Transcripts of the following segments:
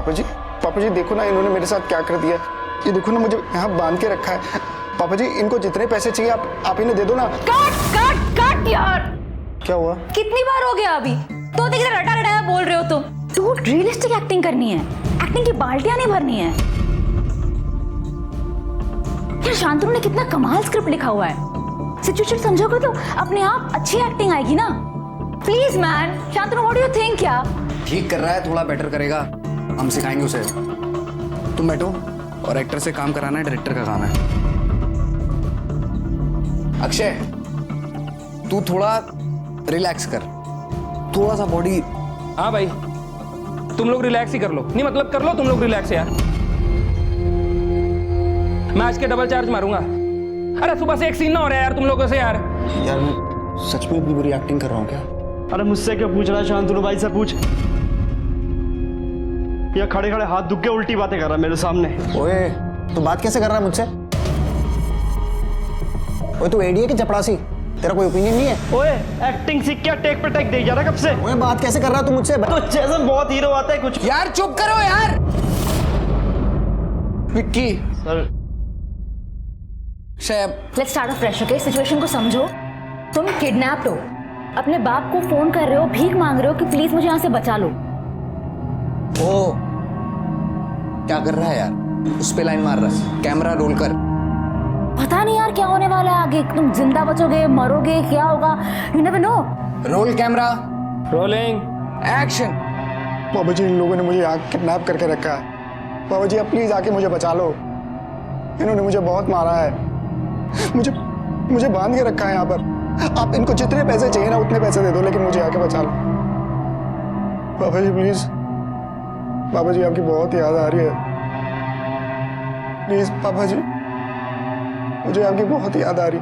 पापा जी देखो ना इन्होंने मेरे साथ क्या कर दिया। ये देखो ना मुझे यहाँ बांध के रखा है। पापा जी इनको जितने पैसे चाहिए आप इन्हें दे दो ना। कट कट कट यार। क्या हुआ? कितनी बार हो गया अभी? तो देखिए रटा रटाया बोल रहे हो तुम। तो रियलिस्टिक एक्टिंग करनी है, एक्टिंग की बाल्टियां नहीं भरनी है। यार शांतनु ने कितना कमाल स्क्रिप्ट लिखा हुआ है। सिचुएशन समझोगे तो अपने आप अच्छी एक्टिंग आएगी ना। Please man, Shantanu what do you think? क्या ठीक कर रहा है, थोड़ा बेटर करेगा, हम सिखाएंगे उसे। तुम बैठो, और एक्टर से काम कराना डायरेक्टर का काम है। अक्षय तू थोड़ा रिलैक्स कर, थोड़ा सा बॉडी। हाँ भाई तुम लोग रिलैक्स ही कर लो। नहीं मतलब कर लो तुम लोग रिलैक्स यार। मैं आज के डबल चार्ज मारूंगा। अरे सुबह से एक सीन ना हो रहा है यार तुम लोगों से यार। यार मैं सच में इतनी बुरी एक्टिंग कर रहा हूँ क्या? अरे मुझसे क्या पूछ रहा है शांतनु भाई से पूछ। या खड़े खड़े हाथ दुख के उल्टी बातें कर रहा है मेरे सामने। ओए तू बात कैसे कर रहा है मुझसे? ओए तू एडी है कि चपड़ासी? तेरा कोई ओपिनियन नहीं है? ओए एक्टिंग सीख क्या टेक पे टेक दे जा रहा कब से? ओए बात कैसे कर रहा है तू मुझसे? तो जैसे बहुत हीरो आता है कुछ। यार चुप करो यार। विक्की सर शैब let's start fresh. Okay situation को समझो। तुम किडनैप्ड हो, अपने बाप को फोन कर रहे हो, भीख मांग रहे हो कि प्लीज मुझे यहाँ से बचा लो। ओ क्या कर रहा है यार? उस पे लाइन मार रहा है। कैमरा रोल कर। पता नहीं यार क्या होने वाला है आगे। तुम जिंदा बचोगे, मरोगे, क्या होगा, you never know. Roll camera, rolling action. पापा जी इन लोगों ने मुझे यहाँ किडनैप करके रखा है। पापा जी आप प्लीज आके मुझे बचा लो। इन्होंने मुझे बहुत मारा है। मुझे बांध के रखा है यहाँ पर। आप इनको जितने पैसे चाहिए ना उतने पैसे दे दो, लेकिन मुझे आके बचा लो। पापा जी प्लीज। पापा जी आपकी बहुत याद आ रही है। प्लीज पापा जी, मुझे आपकी बहुत याद आ रही।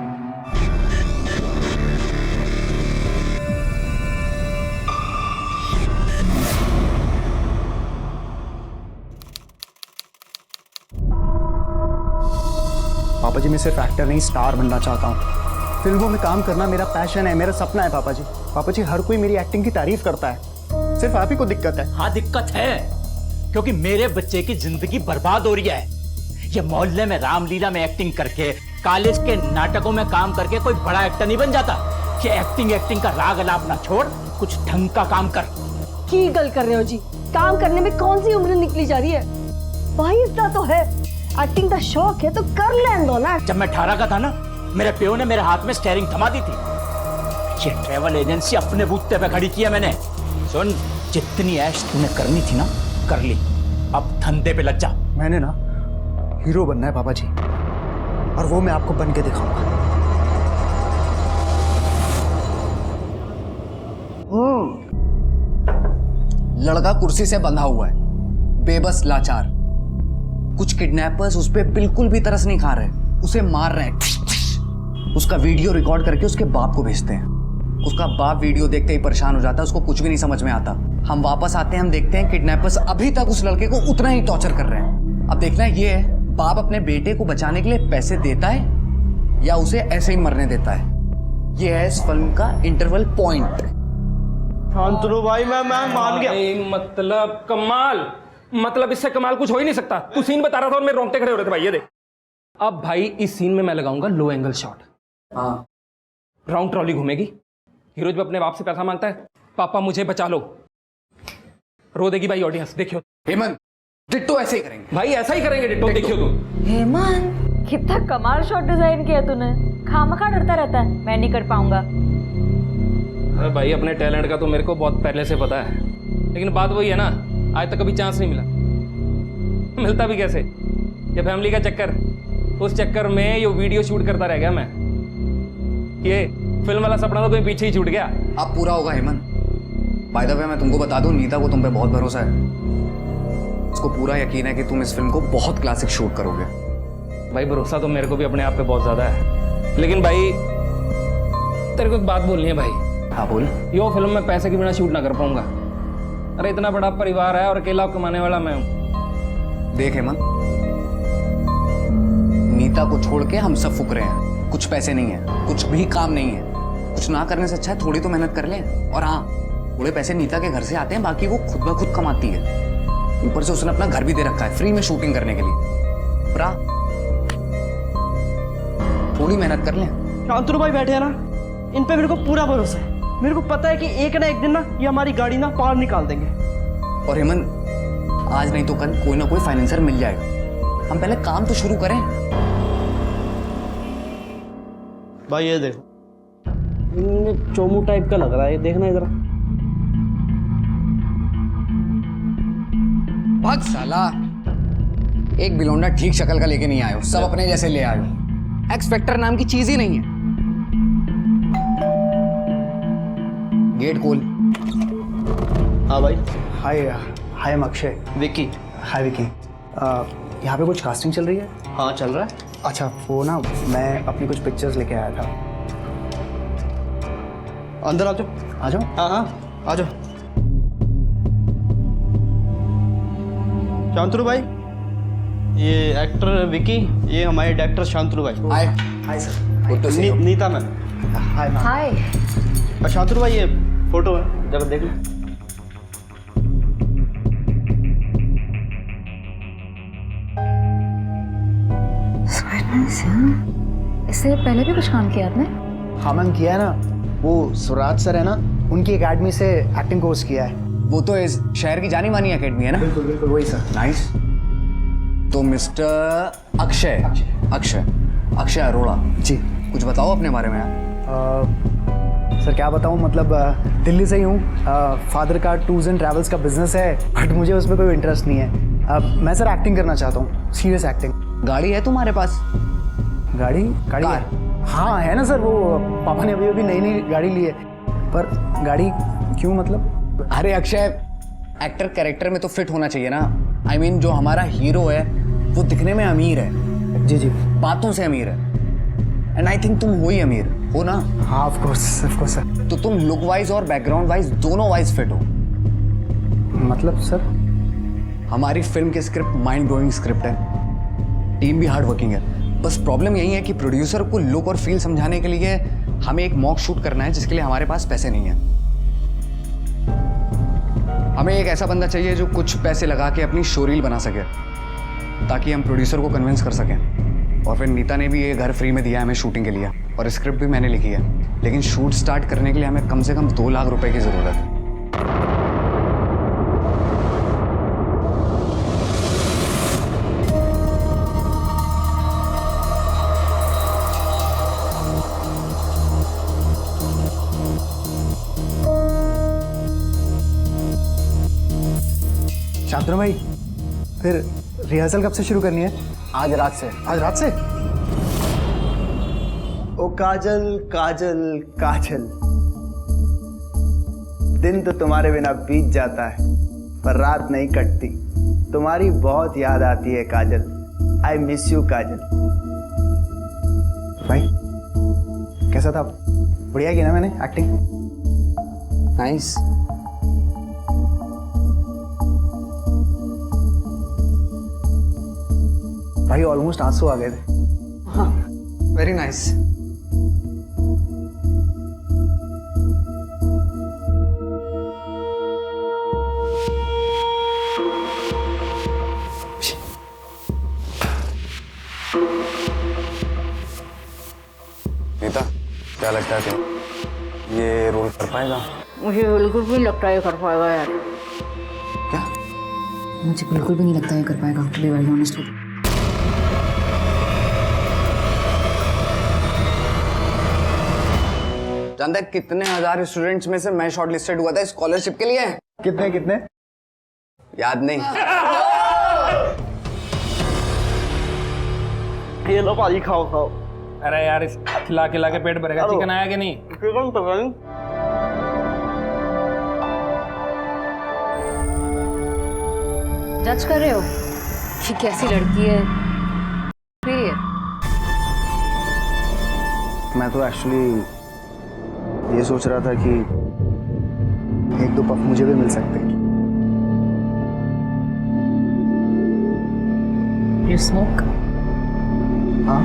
पापा जी मैं सिर्फ एक्टर नहीं स्टार बनना चाहता हूँ। फिल्मों में काम करना मेरा पैशन है, मेरा सपना है पापा जी। पापा जी हर कोई मेरी एक्टिंग की तारीफ करता है, सिर्फ आप ही को दिक्कत है। हाँ दिक्कत है, क्योंकि मेरे बच्चे की जिंदगी बर्बाद हो रही है। ये मोहल्ले में रामलीला में एक्टिंग करके, कॉलेज के नाटकों में काम करके कोई बड़ा एक्टर नहीं बन जाता। ये एक्टिंग का राग अलाप ना छोड़, कुछ ढंग का काम कर। की गल कर रहे हो जी? काम करने में कौन सी उम्र निकली जा रही है भाई? इतना तो है, एक्टिंग का शौक है तो कर लेने दो ना। जब मैं 18 का था ना, मेरे प्यो ने मेरे हाथ में स्टीयरिंग थमा दी थी। ये ट्रेवल एजेंसी अपने बूते पे खड़ी की है मैंने। सुन, जितनी ऐश तूने करनी थी ना कर ली, अब धंधे पे लग जा। मैंने ना हीरो बनना है पापा जी, और वो मैं आपको बन के दिखाऊंगा। लड़का कुर्सी से बंधा हुआ है, बेबस लाचार। कुछ किडनैपर्स उस पे बिल्कुल भी तरस नहीं खा रहे, उसे मार रहे हैं। उसका वीडियो रिकॉर्ड करके उसके बाप को भेजते हैं। उसका बाप वीडियो देखते ही परेशान हो जाता है, उसको कुछ भी नहीं समझ में आता। हम वापस आते हैं, हम देखते हैं किडनैपर्स अभी तक उस लड़के को उतना ही टॉर्चर कर रहे हैं। अब देखना ये है, बाप अपने बेटे को बचाने के लिए पैसे देता है या उसे ऐसे ही मरने देता है। ये है इस फिल्म का इंटरवल पॉइंट। शांतनु भाई मैं मान गया। मतलब कमाल, मतलब इससे कमाल कुछ हो ही नहीं सकता। तू सीन बता रहा था और मेरे रोंगटे खड़े हो रहे थे भाई। ये देख, अब भाई इस सीन में मैं लगाऊंगा लो एंगल शॉट। हाँ राउंड ट्रॉली घूमेगी, हीरो जब अपने बाप से पैसा मांगता है, पापा मुझे बचा लो, रो देगी भाई ऑडियंस। देखियो हेमंत, डिट्टो ऐसे ही करेंगे भाई, ऐसा ही करेंगे डिट्टो। देखियो तुम। हेमंत कितना कमाल शॉट डिजाइन किया तूने। खामखा डरता रहता है मैं नहीं कर पाऊंगा। अरे भाई अपने टैलेंट का तो मेरे को बहुत पहले से पता है, लेकिन बात वही है ना, आज तक कभी चांस नहीं मिला। मिलता भी कैसे? ये फैमिली का चक्कर, उस चक्कर में ये वीडियो शूट करता रह गया मैं। ये फिल्म वाला सपना तो कहीं पीछे ही छूट गया। अब पूरा होगा हेमंत। बाय द वे मैं तुमको बता दूं, नीता को तुम पे बहुत भरोसा है। उसको पूरा यकीन है कि तुम इस फिल्म को बहुत क्लासिक शूट करोगे। भाई भरोसा तो मेरे को भी अपने आप पे बहुत ज्यादा है, लेकिन भाई तेरे को एक बात बोलनी है भाई। हाँ बोल। यो फिल्म में पैसे के बिना शूट ना कर पाऊंगा। अरे इतना बड़ा परिवार है और अकेला कमाने वाला मैं हूँ। देख हेमंत, नीता को छोड़ के हम सब फुक रहे हैं। कुछ पैसे नहीं है, कुछ भी काम नहीं है। कुछ ना करने से अच्छा है थोड़ी तो मेहनत कर लें। और हाँ, थोड़े पैसे नीता के घर से आते हैं, बाकी वो खुद ब खुद कमाती है। ऊपर से उसने अपना घर भी दे रखा है फ्री में शूटिंग करने के लिए। प्रा, थोड़ी मेहनत कर लें। शांतनु भाई बैठे हैं ना, इन पे मेरे को पूरा भरोसा है। मेरे को पता है कि एक ना एक दिन ना ये हमारी गाड़ी ना पार निकाल देंगे। और हेमंत, आज नहीं तो कल कोई ना कोई फाइनेंसर मिल जाएगा। हम पहले काम तो शुरू करें। भाई ये देखो, इनमें चोमू टाइप का लग रहा है, ये देखना इधर। भाग साला, एक बिलोंडा ठीक शक्ल का लेके नहीं आयो, सब अपने जैसे ले आयो। एक्स फैक्टर नाम की चीज ही नहीं है। गेट खोल। हाँ भाई। Hi hi I'm Akshay. Vicky. हाय विकी। यहाँ पे कुछ कास्टिंग चल रही है? हाँ चल रहा है। अच्छा, वो ना मैं अपनी कुछ पिक्चर्स लेके आया था। अंदर आ जाओ। आ जाओ। हाँ हाँ आ जाओ। शांतनु भाई, ये एक्टर विकी, ये हमारे डायरेक्टर शांतनु भाई। Hi hi sir. Good to see you. Neeta ma'am. Hi ma'am. Hi. और शांतनु भाई ये फोटो है, जरा देख लो। इससे पहले भी कुछ काम किया आपने? हाँ मैम, किया है ना। वो स्वराज सर है ना, उनकी एकेडमी से एक्टिंग कोर्स किया है। वो तो इस शहर की जानी मानी एकेडमी है ना? बिल्कुल बिल्कुल वही सर। नाइस। तो मिस्टर अक्षय अक्षय अक्षय अरोड़ा जी। कुछ बताओ अपने बारे में यार। सर क्या बताऊँ, मतलब दिल्ली से ही हूँ। फादर का टूर्स एंड ट्रैवल्स का बिजनेस है, बट मुझे उसमें कोई इंटरेस्ट नहीं है। मैं सर एक्टिंग करना चाहता हूँ, सीरियस एक्टिंग। गाड़ी है तुम्हारे पास? गाड़ी गाड़ी कार? है। हाँ है ना सर, वो पापा ने अभी अभी नई नई गाड़ी ली है। पर गाड़ी क्यों मतलब? अरे अक्षय, एक्टर कैरेक्टर में तो फिट होना चाहिए ना। I mean, जो हमारा हीरो है वो दिखने में अमीर है, जी जी। बातों से अमीर है। एंड आई थिंक तुम हो ही अमीर हो ना? हाँ ऑफ कोर्स सर। तो तुम लुक वाइज और बैकग्राउंड वाइज दोनों वाइज फिट हो। मतलब सर? हमारी फिल्म की स्क्रिप्ट माइंड ब्लोइंग स्क्रिप्ट है, टीम भी हार्ड वर्किंग है। बस प्रॉब्लम यही है कि प्रोड्यूसर को लुक और फील समझाने के लिए हमें एक मॉक शूट करना है, जिसके लिए हमारे पास पैसे नहीं है। हमें एक ऐसा बंदा चाहिए जो कुछ पैसे लगा के अपनी शोरील बना सके, ताकि हम प्रोड्यूसर को कन्विंस कर सकें। और फिर नीता ने भी ये घर फ्री में दिया है हमें शूटिंग के लिए, और स्क्रिप्ट भी मैंने लिखी है। लेकिन शूट स्टार्ट करने के लिए हमें कम से कम 2 लाख रुपए की ज़रूरत है। शांतनु भाई, फिर रिहर्सल कब से शुरू करनी है? आज रात से। आज रात से? ओ काजल काजल काजल, दिन तो तुम्हारे बिना बीत जाता है, पर रात नहीं कटती। तुम्हारी बहुत याद आती है काजल। आई मिस यू काजल। भाई कैसा था? बढ़िया की ना मैंने एक्टिंग? नाइस। भाई ऑलमोस्ट आंसू आ गए थे। हाँ, वेरी नाइस। नीता, क्या लगता है तुम ये रोल कर पाएगा? मुझे बिल्कुल भी लगता है कर पाएगा यार। क्या? मुझे बिल्कुल भी नहीं लगता है कर पाएगा, टू बी वेरी ऑनेस्ट। जानता है कितने हजार स्टूडेंट्स में से मैं शॉर्ट लिस्टेड हुआ था स्कॉलरशिप के लिए? कितने कितने? याद नहीं। ये लो भाजी, खाओ खाओ। अरे यार, इस खिला खिला के पेट भरेगा। चिकन आया कि नहीं? चिकन तो नहीं। जज कर रहे हो कि कैसी लड़की है? मैं तो एक्चुअली ये सोच रहा था कि 1-2 पफ मुझे भी मिल सकते हैं। You smoke? हाँ।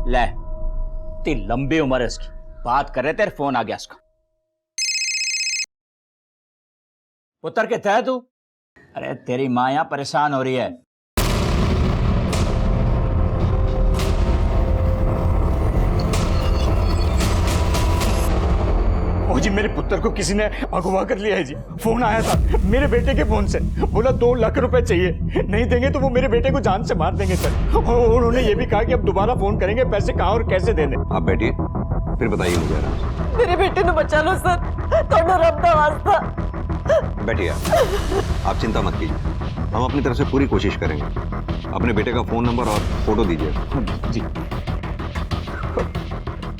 ले, इतनी लंबी उम्र है इसकी, बात कर रहे तेरे फोन आ गया इसका। पुत्र कहता है तू? अरे तेरी माँ यहाँ परेशान हो रही है। ओ जी, मेरे पुत्र को किसी ने अगवा कर लिया है जी। फोन आया था मेरे बेटे के फोन से, बोला 2 लाख रुपए चाहिए, नहीं देंगे तो वो मेरे बेटे को जान से मार देंगे सर। और उन्होंने ये भी कहा कि अब दोबारा फोन करेंगे, पैसे कहाँ और कैसे देने। आप बैठिए, फिर बताइए मुझे आराम से। मेरे बेटे ने बचा लो सर, थोड़ा रब दा वास्ता। बैठिए आप चिंता मत कीजिए, हम अपनी तरफ से पूरी कोशिश करेंगे। अपने बेटे का फोन नंबर और फोटो दीजिए। जी,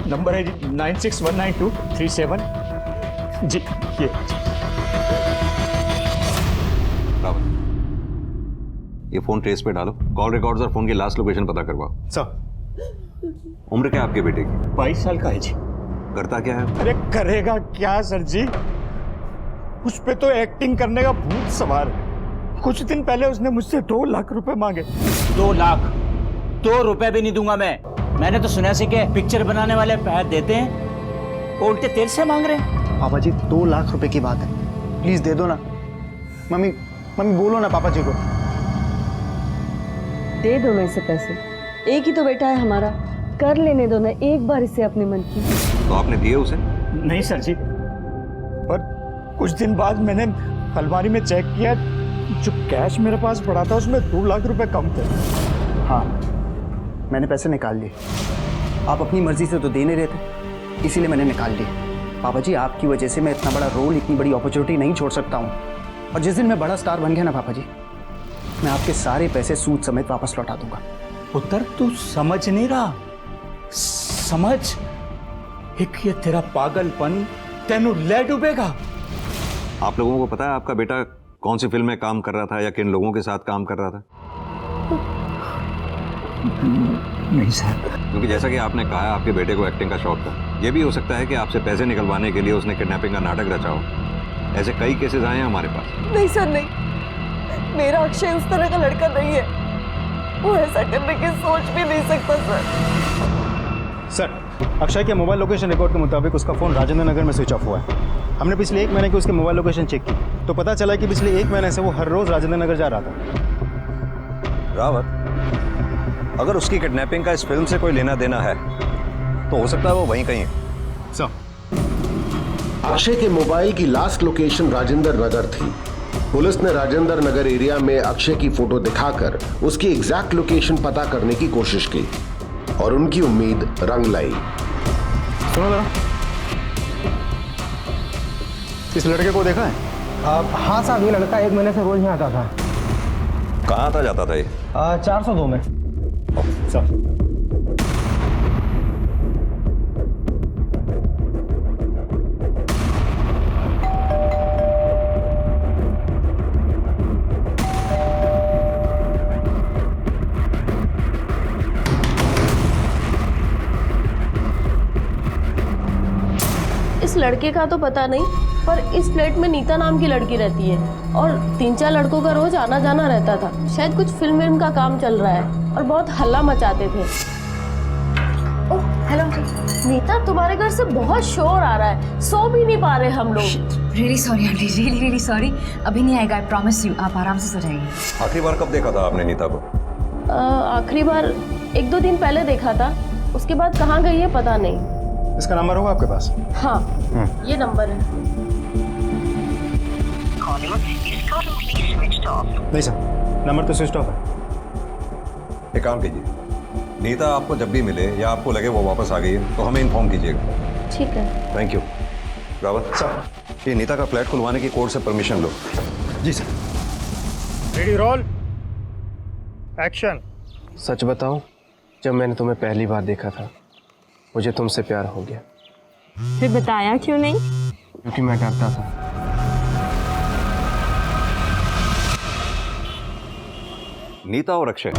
नंबर है जी 96192337 जी। ये रावत, ये फोन ट्रेस पे डालो, कॉल रिकॉर्ड्स और फोन की लास्ट लोकेशन पता करवाओ। सर, उम्र क्या है आपके बेटे की? 22 साल का है जी। करता क्या है? अरे करेगा क्या सर जी, उस पे तो एक्टिंग करने का भूत सवार है। कुछ दिन पहले उसने मुझसे 2 लाख रुपए मांगे। 2 लाख? 2 रुपए भी नहीं दूंगा मैं। मैंने तो सुना सी के पिक्चर बनाने वाले पैसे देते हैं, उल्टे तेरे से मांग रहे हैं। पापा जी 2 लाख रुपए की बात है, प्लीज दे दो ना। मम्मी बोलो ना पापा जी को। दे दो ना इसे पैसे, एक ही तो बेटा है हमारा, कर लेने दो ना एक बार इसे अपने मन की। तो आपने दिए उसे? नहीं सर जी, पर कुछ दिन बाद मैंने अलमारी में चेक किया, जो कैश मेरे पास पड़ा था उसमें 2 लाख रुपए कम थे। हाँ, मैंने पैसे निकाल लिए। आप अपनी मर्जी से तो दे नहीं रहे थे, इसीलिए मैंने निकाल लिए। पापा जी, आपकी वजह से मैं इतना बड़ा रोल, इतनी बड़ी अपॉर्चुनिटी नहीं छोड़ सकता हूँ। और जिस दिन मैं बड़ा स्टार बन गया ना पापा जी, मैं आपके सारे पैसे सूद समेत वापस लौटा दूंगा। पुत्र, तू समझ नहीं रहा, समझ। एक ये तेरा पागलपन तेनू ले डूबेगा। आप लोगों को पता है आपका बेटा कौन सी फिल्म में काम कर रहा था या किन लोगों के साथ काम कर रहा था? नहीं सर। क्योंकि जैसा कि आपने कहा है आपके बेटे को एक्टिंग का शौक था, ये भी हो सकता है कि आपसे पैसे निकलवाने के लिए उसने किडनैपिंग का नाटक रचा हो। ऐसे कई केसेस आए हैं हमारे पास। नहीं सर नहीं, मेरा अक्षय उस तरह का लड़का नहीं है, वो ऐसा करने की सोच भी नहीं सकता सर। सर, अक्षय के मोबाइल लोकेशन रिकॉर्ड के मुताबिक उसका फ़ोन राजेंद्र नगर में स्विच ऑफ हुआ है। हमने पिछले 1 महीने की उसके मोबाइल लोकेशन चेक की, तो पता चला कि पिछले 1 महीने से वो हर रोज़ राजेंद्र नगर जा रहा था। रावत, अगर उसकी किडनैपिंग का इस फिल्म से कोई लेना देना है तो हो सकता है वो वहीं कहीं है। सर, अक्षय के मोबाइल की लास्ट लोकेशन राजेंद्र नगर थी। पुलिस ने राजेंद्र नगर एरिया में अक्षय की फोटो दिखाकर उसकी एग्जैक्ट लोकेशन पता करने की कोशिश की और उनकी उम्मीद रंग लाई। सुनो जरा, इस लड़के को देखा है? हाँ साहब, ये लड़का 1 महीने से रोज यहाँ आता था। कहाँ आता जाता था ये? 402 में। सर, इस लड़के का तो पता नहीं, पर इस फ्लैट में नीता नाम की लड़की रहती है और 3-4 लड़कों का रोज आना जाना रहता था। शायद कुछ फिल्म का काम चल रहा है और बहुत हल्ला मचाते थे। ओह हेलो नीता, तुम्हारे घर से बहुत शोर आ रहा है, सो भी नहीं पा रहे हम लोग। Really sorry aunty, really sorry. अभी नहीं आएगा, आई प्रॉमिस यू। आप आराम से सो जाइए। आखिरी बार कब देखा था आपने नीता को? आखिरी बार 1-2 दिन पहले देखा था, उसके बाद कहाँ गई है पता नहीं। इसका नंबर होगा आपके पास? हाँ, ये नंबर है। नहीं सर, नंबर तो स्विच ऑफ है। एक काम कीजिए, नीता आपको जब भी मिले या आपको लगे वो वापस आ गई है तो हमें इन्फॉर्म कीजिएगा। ठीक है। Thank you. रावत सर, ये नीता का फ्लैट खुलवाने की कोर्ट से परमिशन लो। जी सर। Ready roll action. सच बताऊं, जब मैंने तुम्हें पहली बार देखा था मुझे तुमसे प्यार हो गया। फिर बताया क्यों नहीं? क्योंकि मैं डरता था। नीता और अक्षय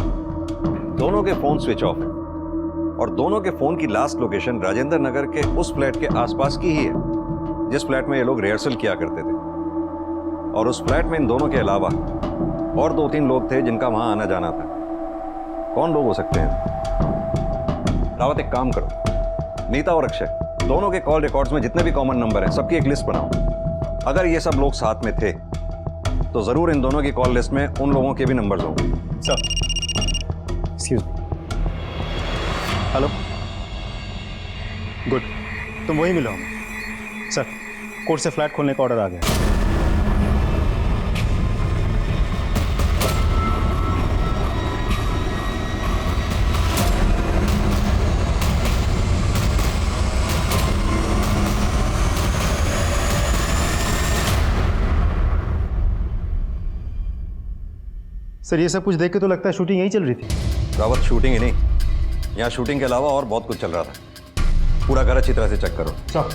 दोनों के फोन स्विच ऑफ है और दोनों के फोन की लास्ट लोकेशन राजेंद्र नगर के उस फ्लैट के आसपास की ही है जिस फ्लैट में ये लोग रिहर्सल किया करते थे। और उस फ्लैट में इन दोनों के अलावा और 2-3 लोग थे जिनका वहां आना जाना था। कौन लोग हो सकते हैं? रावत एक काम करो, नीता और अक्षय दोनों के कॉल रिकॉर्ड्स में जितने भी कॉमन नंबर हैं सबकी एक लिस्ट बनाओ। अगर ये सब लोग साथ में थे तो जरूर इन दोनों की कॉल लिस्ट में उन लोगों के भी नंबर्स होंगे। Sir excuse me. Hello, good, तुम वही मिलो हमें। सर, कोर्ट से फ्लैट खोलने का ऑर्डर आ गया। सर, ये सब कुछ देख के तो लगता है शूटिंग यही चल रही थी। रावत, शूटिंग ही नहीं, यहाँ शूटिंग के अलावा और बहुत कुछ चल रहा था। पूरा घर अच्छी तरह से चेक करो। सर,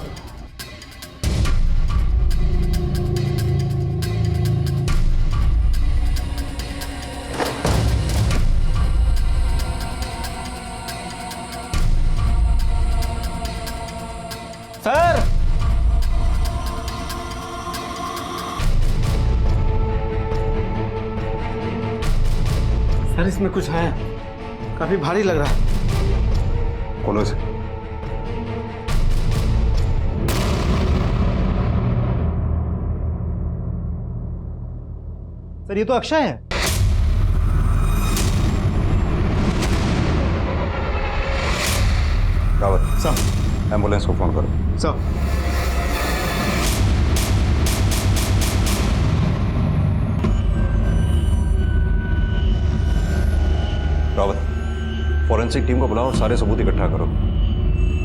सर सर, इसमें कुछ है, काफी भारी लग रहा है। खोलो इसे। सर, ये तो अक्षय है। रावत, सर, एम्बुलेंस को फोन करो। सर, रावत, फॉरेंसिक टीम को बुलाओ और सारे सबूत इकट्ठा करो।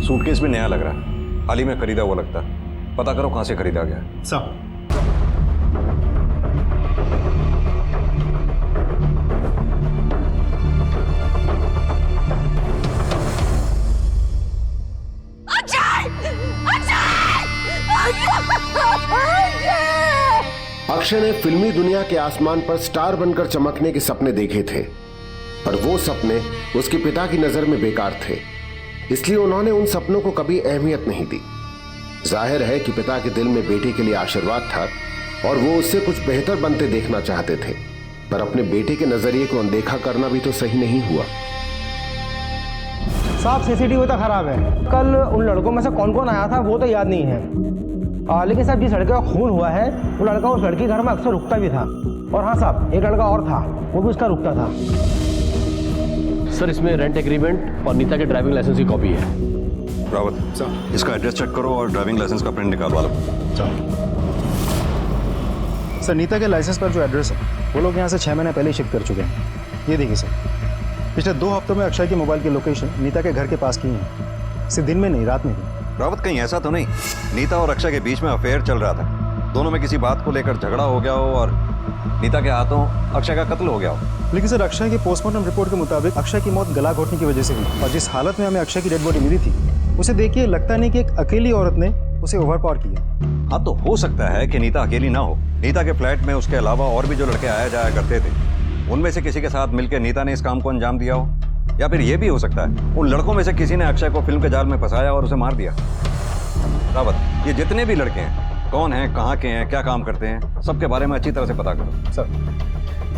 सूटकेस भी नया लग रहा है, हाल ही में खरीदा हुआ लगता है। पता करो कहां से खरीदा गया है। सर। अक्षय ने फिल्मी दुनिया के आसमान पर स्टार बनकर चमकने के सपने देखे थे, पर वो सपने उसके पिता की नजर में बेकार थे, इसलिए उन्होंने उन सपनों को कभी अहमियत नहीं दी। जाहिर है कि पिता के दिल में बेटे के लिए आशीर्वाद था और वो उससे कुछ बेहतर बनते देखना चाहते थे, पर अपने बेटे के नजरिए को अनदेखा करना भी तो सही नहीं हुआ। साहब, सीसीटीवी तो खराब है। कल उन लड़कों में से कौन कौन आया था वो तो याद नहीं है, लेकिन साहब जिस लड़के का खून हुआ है वो लड़का उस लड़की घर में अक्सर रुकता भी था। और हाँ साहब, एक लड़का और था, वो भी उसका रुकता था। सर, इसमें रेंट एग्रीमेंट और नीता के ड्राइविंग लाइसेंस की कॉपी है। रावत, इसका एड्रेस चेक करो और ड्राइविंग लाइसेंस का प्रिंट निकालवा लो। सर, नीता के लाइसेंस पर जो एड्रेस है वो लोग यहाँ से 6 महीने पहले ही शिफ्ट कर चुके हैं। ये देखिए सर, पिछले 2 हफ्तों में अक्षय की मोबाइल की लोकेशन नीता के घर के पास की है, सिर्फ दिन में नहीं, रात में भी। रावत, कहीं ऐसा तो नहीं नीता और अक्षय के बीच में अफेयर चल रहा था, दोनों में किसी बात को लेकर झगड़ा हो गया हो और नीता के हाथों अक्षय का कत्ल हो गया हो? लेकिन सर, अक्षय की पोस्टमार्टम रिपोर्ट के मुताबिक अक्षय की मौत गला घोटने की वजह से हुई, और जिस हालत में हमें अक्षय की डेड बॉडी मिली थी उसे देखिए लगता नहीं कि एक अकेली औरत ने उसे ओवरपावर किया। हाँ, तो हो सकता है कि नीता अकेली ना हो। नीता के फ्लैट में उसके अलावा और भी जो लड़के आया जाया करते थे, उनमें से किसी के साथ मिलकर नीता ने इस काम को अंजाम दिया हो, या फिर यह भी हो सकता है उन लड़कों में से किसी ने अक्षय को फिल्म के जाल में फंसाया और उसे मार दिया। रावत, ये जितने भी लड़के हैं, कौन हैं, कहाँ के हैं, क्या काम करते हैं, सबके बारे में अच्छी तरह से पता करो। सर,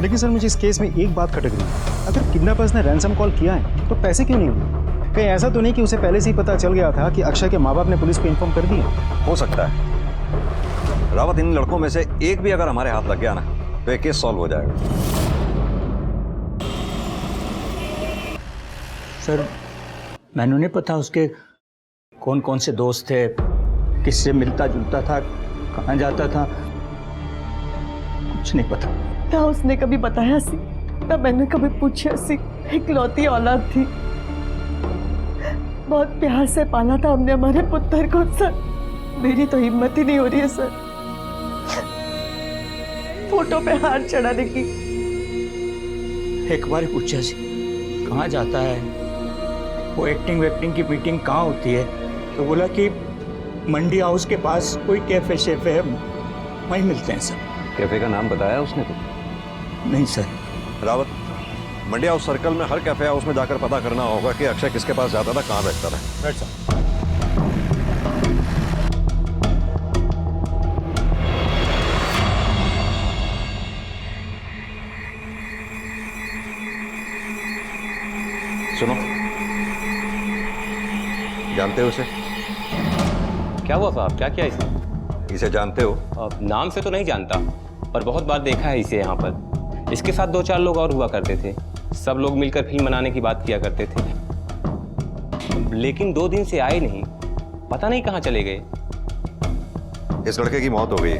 लेकिन सर मुझे इस केस में एक बात खटक रही है, अगर किडनैपर्स ने रैंसम कॉल किया है तो पैसे क्यों नहीं हुए? कहीं ऐसा तो नहीं कि उसे पहले से ही पता चल गया था कि अक्षय के माँ बाप ने पुलिस को इन्फॉर्म कर दिया? हो सकता है। रावत, इन लड़कों में से एक भी अगर हमारे हाथ लग गया ना तो ये केस सॉल्व हो जाएगा। सर, मैंने नहीं पता उसके कौन कौन से दोस्त थे, किससे मिलता जुलता था, कहाँ जाता था, कुछ नहीं पता। ना उसने कभी बताया सी, ना मैंने कभी पूछा सी। इकलौती औलाद थी, बहुत प्यार से पाला था हमने हमारे पुत्र को। सर, मेरी तो हिम्मत ही नहीं हो रही है सर फोटो पे हाथ चढ़ाने की। एक बार पूछा सी कहाँ जाता है, वो एक्टिंग वेक्टिंग की मीटिंग कहाँ होती है, तो बोला कि मंडी हाउस के पास कोई कैफे शेफे है, वहीं मिलते हैं सर। कैफे का नाम बताया उसने तो? नहीं सर। रावत, मंडी हाउस सर्कल में हर कैफे हाउस में जाकर पता करना होगा कि अक्षय किसके पास जाता था, कहाँ बैठता था। Right sir. सुनो, जानते हो उसे? क्या हुआ साहब, क्या किया इसने? इसे जानते हो? नाम से तो नहीं जानता, पर बहुत बार देखा है इसे यहाँ पर। इसके साथ 2-4 लोग और हुआ करते थे। सब लोग मिलकर फिल्म बनाने की बात किया करते थे, लेकिन 2 दिन से आए नहीं, पता नहीं कहाँ चले गए। इस लड़के की मौत हो गई,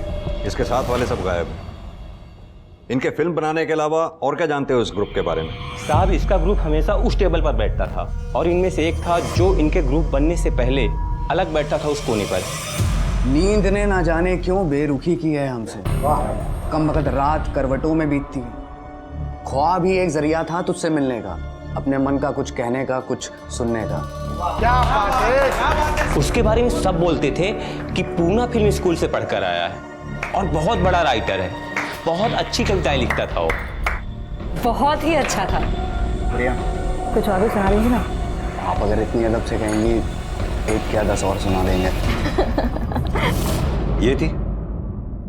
इसके साथ वाले सब गायब हैं। इनके फिल्म बनाने के अलावा और क्या जानते हो इस ग्रुप के बारे में? साहब, इसका ग्रुप हमेशा उस टेबल पर बैठता था और इनमें से एक था जो इनके ग्रुप बनने से पहले अलग बैठता था उस कोने पर। नींद ने ना जाने क्यों बेरुखी की है हमसे। कम वक्त रात करवटों में बीतती है। ख्वाब ही एक जरिया था तुझसे मिलने का, अपने मन का कुछ कहने का, कुछ सुनने का। क्या बात है? उसके बारे में सब बोलते थे कि पूना फिल्म स्कूल से पढ़कर आया है और बहुत बड़ा राइटर है, बहुत अच्छी कविताएं लिखता था वो। बहुत ही अच्छा था। प्रिया, कुछ आगे सुना देंगे ना? आप अगर इतनी अदब से कहेंगी, 1 क्या 10 और सुना देंगे। ये थी?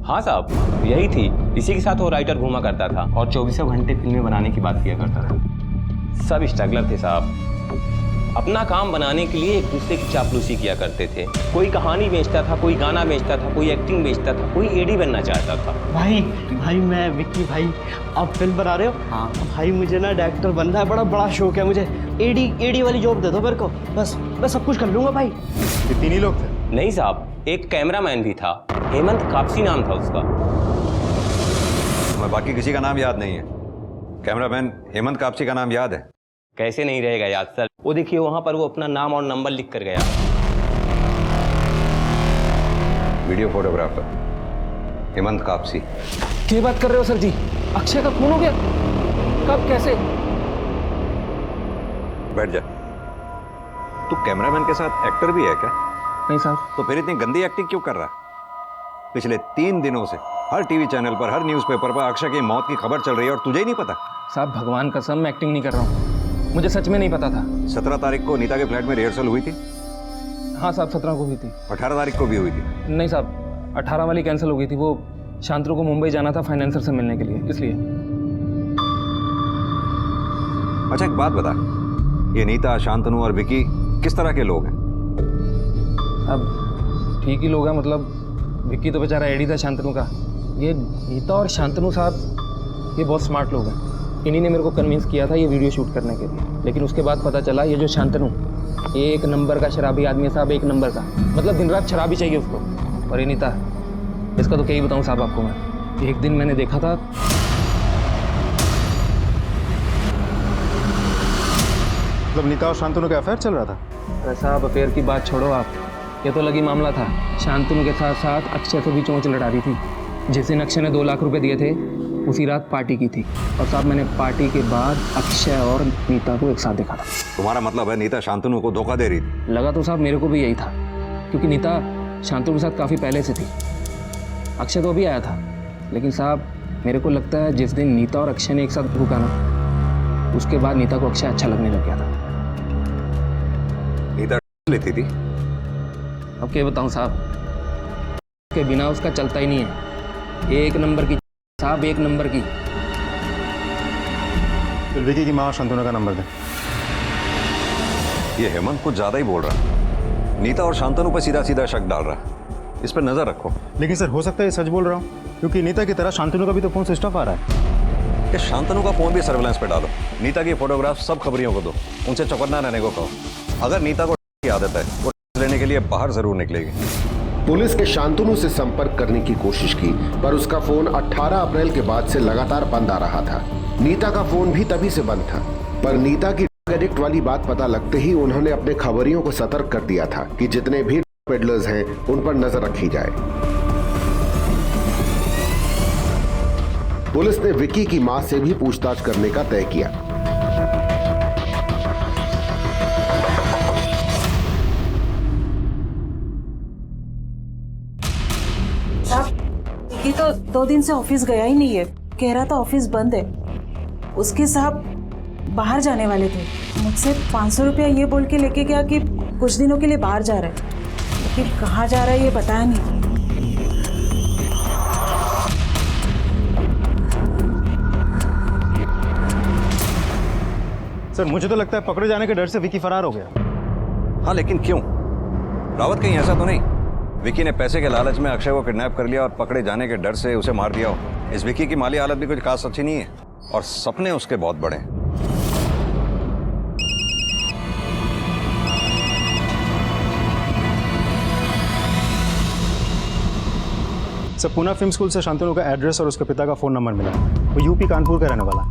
हाँ साहब, यही थी। इसी के साथ वो राइटर घूमा करता था और 24 घंटे फिल्में बनाने की बात किया करता था। सब स्ट्रगलर थे साहब, अपना काम बनाने के लिए एक दूसरे की चापलूसी किया करते थे। कोई कहानी बेचता था, कोई गाना बेचता था, कोई एक्टिंग बेचता था, कोई एडी बनना चाहता था। भाई मैं विक्की भाई, आप फिल्म बना रहे हो? हाँ भाई, मुझे ना डायरेक्टर बनना है, बड़ा शौक है मुझे। एडी वाली जॉब दे दो मेरे को, बस मैं सब कुछ कर लूंगा भाई। ये 3 ही लोग थे? नहीं साहब, एक कैमरामैन भी था, हेमंत कापसी नाम था उसका। तुम्हें बाकी किसी का नाम याद नहीं है? कैमरामैन हेमंत कापसी का नाम याद है? कैसे नहीं रहेगा याद सर? वो देखिए वहां पर वो अपना नाम और नंबर लिख कर गया। Video photographer Hemant Kapsi. क्या बात कर रहे हो सर जी? अक्षय का खून हो गया? कब, कैसे? बैठ जा। तू कैमरामैन के साथ एक्टर भी है क्या? नहीं साहब। तो फिर इतनी गंदी एक्टिंग क्यों कर रहा है? पिछले 3 दिनों से हर टीवी चैनल पर, हर न्यूज़पेपर पर अक्षय की मौत की खबर चल रही है और तुझे ही नहीं पता? साहब भगवान कसम, मैं एक्टिंग नहीं कर रहा हूँ, मुझे सच में नहीं पता था। 17 तारीख को नीता के फ्लैट में रिहर्सल हुई थी? हाँ साहब, 17 को हुई थी। 18 तारीख को भी हुई थी? नहीं साहब, 18 वाली कैंसिल हो गई थी। वो शांतनु को मुंबई जाना था फाइनेंसर से मिलने के लिए, इसलिए। अच्छा एक बात बता, ये नीता, शांतनु और विकी किस तरह के लोग हैं? अब ठीक ही लोग हैं, मतलब विक्की तो बेचारा एडी था शांतनु का। ये नीता और शांतनु साहब ये बहुत स्मार्ट लोग हैं। इन्हीं ने मेरे को कन्विंस किया था ये वीडियो शूट करने के लिए, लेकिन उसके बाद पता चला ये जो शांतनु 1 नंबर का शराबी आदमी है साहब, 1 नंबर का, मतलब दिन रात शराबी चाहिए उसको। और ये नीता, इसका तो क्या ही बताऊँ साहब आपको मैं। एक दिन मैंने देखा था, मतलब नीता और शांतनु का अफेयर चल रहा था? अरे साहब अफेयर की बात छोड़ो आप, ये तो लगी मामला था। शांतनु के साथ साथ अक्षय से भी चोंच लड़ा रही थी। जिस दिन अक्षय ने 2 लाख रुपए दिए थे, उसी रात पार्टी की थी। और साहब मैंने पार्टी के बाद अक्षय और नीता को एक साथ देखा था। तुम्हारा मतलब है नीता शांतनु को धोखा दे रही थी? लगा तो साहब मेरे को भी यही था, क्योंकि नीता शांतनु के साथ काफ़ी पहले से थी। अक्षय तो अभी आया था, लेकिन साहब मेरे को लगता है जिस दिन नीता और अक्षय ने एक साथ भूखा ना, उसके बाद नीता को अक्षय अच्छा लगने लग गया था। नीता लेती थी? अब क्या बताऊँ साहब, के बिना उसका चलता ही नहीं है। 1 नंबर की साहब, 1 नंबर की। फिर विकी की माँ शांतनु का नंबर दे। ये हेमंत कुछ ज्यादा ही बोल रहा है। नीता और शांतनु पर सीधा सीधा शक डाल रहा है। इस पर नजर रखो। लेकिन सर हो सकता है ये सच बोल रहा हूँ, क्योंकि नीता की तरह शांतनु का भी तो फोन स्विच ऑफ आ रहा है। कि शांतनु का फोन भी सर्विलांस पे डालो। नीता की फोटोग्राफ सब खबरियों को दो, उनसे चौकन्ना रहने को कहो। अगर नीता को की आदत है, वो लेने के लिए बाहर जरूर निकलेगी। पुलिस ने शांतनु से संपर्क करने की कोशिश की, पर उसका फोन 18 अप्रैल के बाद से लगातार बंद आ रहा था। नीता का फोन भी तभी से बंद था, पर नीता की एडिक्ट वाली बात पता लगते ही उन्होंने अपने खबरियों को सतर्क कर दिया था कि जितने भी पेडलर्स हैं उन पर नजर रखी जाए। पुलिस ने विकी की मां से भी पूछताछ करने का तय किया। विकी तो 2 दिन से ऑफिस गया ही नहीं है, कह रहा था ऑफिस बंद है। उसके साहब बाहर जाने वाले थे, मुझसे 500 रुपया ये बोल के लेके गया कि कुछ दिनों के लिए बाहर जा रहा है, लेकिन कहाँ जा रहा है ये बताया नहीं। सर मुझे तो लगता है पकड़े जाने के डर से विकी फरार हो गया। हाँ लेकिन क्यों? रावत कहीं ऐसा तो नहीं विकी ने पैसे के लालच में अक्षय को किडनैप कर लिया और पकड़े जाने के डर से उसे मार दिया हो? इस विकी की माली हालत भी कुछ खास अच्छी नहीं है और सपने उसके बहुत बड़े हैं। सर, पूना फिल्म स्कूल से शांतनु का एड्रेस और उसके पिता का फ़ोन नंबर मिला। वो यूपी कानपुर का रहने वाला है।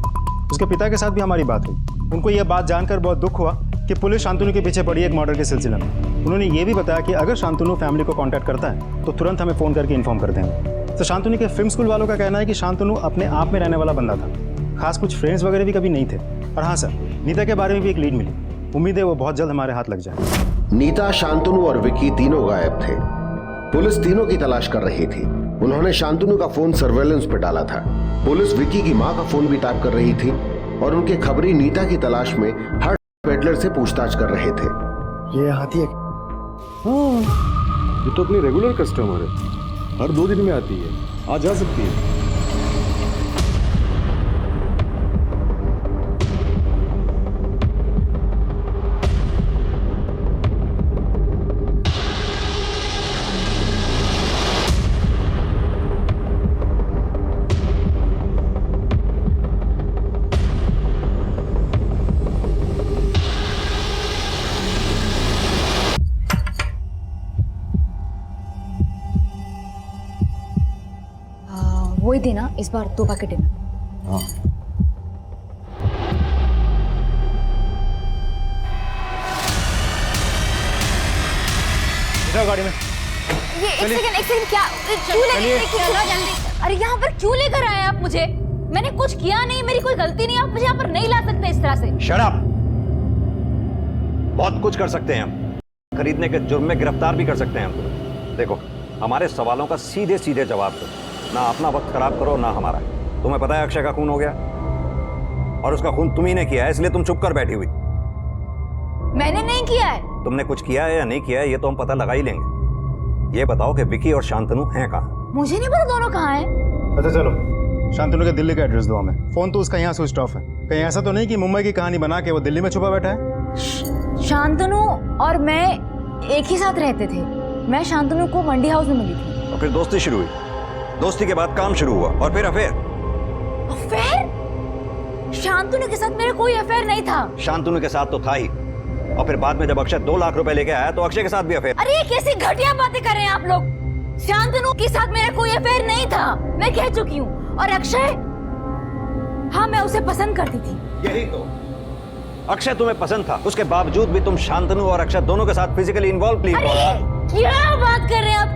उसके पिता के साथ भी हमारी बात हुई। उनको यह बात जानकर बहुत दुख हुआ कि पुलिस शांतनु के पीछे पड़ी एक मर्डर के सिलसिले में। उन्होंने ये भी बताया कि अगर शांतनु फैमिली को कांटेक्ट करता है तो तुरंत हमें फ़ोन करके इन्फॉर्म कर देंगे। तो शांतनु के फिल्म स्कूल वालों का कहना है कि शांतनु अपने आप में रहने वाला बंदा था, खास कुछ फ्रेंड्स वगैरह भी कभी नहीं थे। और हाँ सर, नीता के बारे में भी एक लीड मिली। उम्मीद है वो बहुत जल्द हमारे हाथ लग जाए। नीता, शांतनु और विकी तीनों गायब थे। पुलिस तीनों की तलाश कर रही थी। उन्होंने शांतनु का फोन सर्वेलेंस पे डाला था। पुलिस विकी की मां का फोन भी टैप कर रही थी और उनके खबरी नीता की तलाश में हर पेडलर से पूछताछ कर रहे थे। ये हाथी है? हाँ, ये तो अपनी रेगुलर कस्टमर है, हर 2 दिन में आती है, आ जा सकती है। वही देना इस बार 2 पैकेट देना। हाँ। गाड़ी में ये एक सेकंड क्या क्यों जल्दी? अरे यहाँ पर क्यों लेकर आए आप मुझे? मैंने कुछ किया नहीं, मेरी कोई गलती नहीं। आप मुझे यहाँ पर नहीं ला सकते इस तरह से। Shut up! बहुत कुछ कर सकते हैं हम। खरीदने के जुर्म में गिरफ्तार भी कर सकते हैं हम। देखो, हमारे सवालों का सीधे सीधे जवाब दो, ना अपना वक्त खराब करो ना हमारा। तुम्हें पता है अक्षय का खून हो गया और उसका खून तुम ही ने किया है, इसलिए तुम चुप कर बैठी हुई। मैंने नहीं किया है। तुमने कुछ किया है या नहीं किया है ये तो हम पता लगा ही लेंगे। ये बताओ कि विकी और शांतनु हैं कहाँ? मुझे नहीं पता दोनों कहाँ हैं। अच्छा चलो, शांतनु के दिल्ली का एड्रेस दो हमें। फोन तो उसका यहाँ स्विच ऑफ है। कहीं ऐसा तो नहीं कि मुंबई की कहानी बना के वो दिल्ली में छुपा बैठा है? शांतनु और मैं एक ही साथ रहते थे। मैं शांतनु को मंडी हाउस में मिली थी। और फिर दोस्ती शुरू हुई। दोस्ती के बाद काम शुरू हुआ और फिर अफेयर। अफेयर? शांतनु के साथ मेरा कोई अफेयर नहीं था। शांतनु के साथ तो था ही, और फिर बाद में जब अक्षय 2 लाख रुपए लेके आया तो अक्षय के साथ भी अफेयर। अरे कैसी घटिया बातें कर रहे हैं आप लोग। शांतनु के साथ मेरा कोई अफेयर नहीं था, मैं कह चुकी हूँ। और अक्षय, हाँ मैं उसे पसंद करती थी। यही तो, अक्षय तुम्हें पसंद था, उसके बावजूद भी तुम शांतनु और अक्षय दोनों के साथ फिजिकली इन्वॉल्व प्लीज। क्या बात कर रहे हैं आप?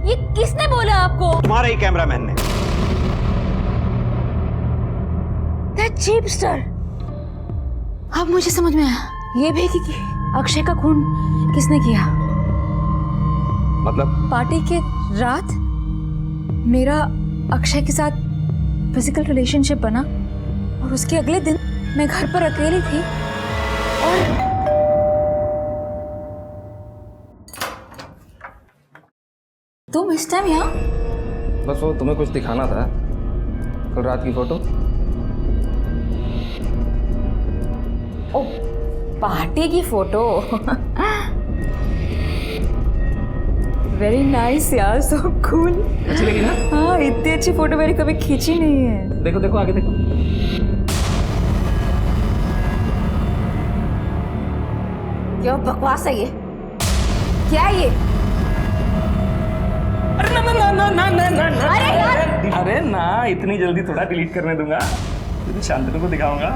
ये किसने बोला आपको? तुम्हारे ही कैमरामैन ने। That cheapster। अब मुझे समझ में आया, ये भी कि अक्षय का खून किसने किया। मतलब? पार्टी के रात मेरा अक्षय के साथ फिजिकल रिलेशनशिप बना और उसके अगले दिन मैं घर पर अकेली थी और तुम इस टाइम यहाँ? बस वो तुम्हें कुछ दिखाना था, कल रात की फोटो। ओ, पार्टी की फोटो। वेरी नाइस यार, सो कूल। अच्छी लगी ना? हाँ, इतनी अच्छी फोटो मैंने कभी खींची नहीं है। देखो देखो आगे देखो। क्या बकवास है ये? क्या है ये? अरे ना ना ना ना ना ना ना ना। अरे यार! अरे ना, इतनी जल्दी थोड़ा डिलीट करने दूंगा। तो शांतनु को दिखाऊंगा।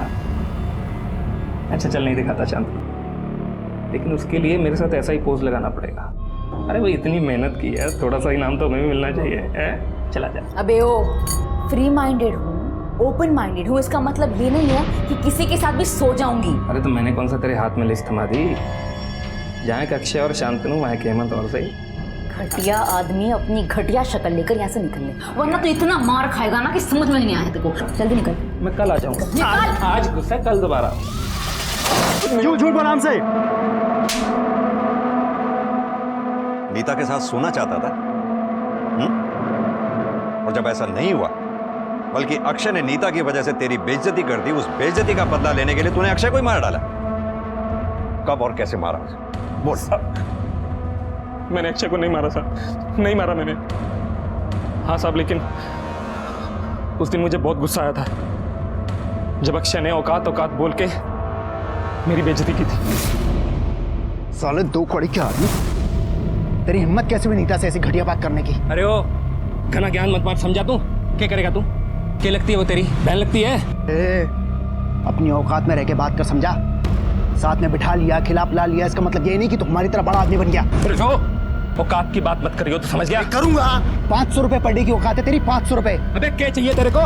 अच्छा चल, नहीं दिखाता शांतनु, लेकिन उसके लिए मेरे साथ ऐसा ही पोज लगाना पड़ेगा। अरे वो इतनी मेहनत की है, थोड़ा सा इनाम तो हमें भी मिलना चाहिए। चला जा। अबे ओ, फ्री माइंडेड हूँ, ओपन माइंडेड हूँ। इसका मतलब ये नहीं है कि किसी के साथ भी सो जाऊंगी। अरे तो मैंने कौन सा तेरे हाथ में लिस्ट थमा दी? जहाँ के अक्षय और शांतनु, वहाँ के हेमंत और सही। घटिया आदमी अपनी घटिया शक्ल लेकर यहाँ से निकल ले, वरना तो इतना मार खाएगा ना कि समझ में नहीं आया। देखो जल्दी निकल। मैं कल आ जाऊंगा। आज गुस्सा, कल दोबारा। झूठ बोल हमसे। नीता के साथ सोना चाहता था, और जब ऐसा नहीं हुआ, बल्कि अक्षय ने नीता की वजह से तेरी बेइज्जती कर दी, उस बेइज्जती का बदला लेने के लिए तूने अक्षय को ही मार डाला। कब और कैसे मारा? बोल। मैंने अक्षय को नहीं मारा साहब, नहीं मारा मैंने। हाँ साहब, लेकिन उस दिन मुझे बहुत गुस्सा आया था जब अक्षय ने औकात औकात बोल के मेरी बेइज्जती की थी। साले दो कौड़ी के आदमी, तेरी हिम्मत कैसे हुई नीता से ऐसी घटिया बात करने की? अरे ओ घना ज्ञान मत बात, समझा तू? क्या करेगा तू? क्या लगती है वो तेरी बहन लगती है? अपनी औकात में रह के बात कर, समझा? साथ में बिठा लिया, खिला पिला लिया, इसका मतलब ये नहीं कि तू हमारी तरह बड़ा आदमी बन गया। औकात की बात मत करियो, तो समझ गया? करूंगा। 500 रुपए पर डे की औकात है तेरी, 500 रुपए। अबे क्या चाहिए तेरे को?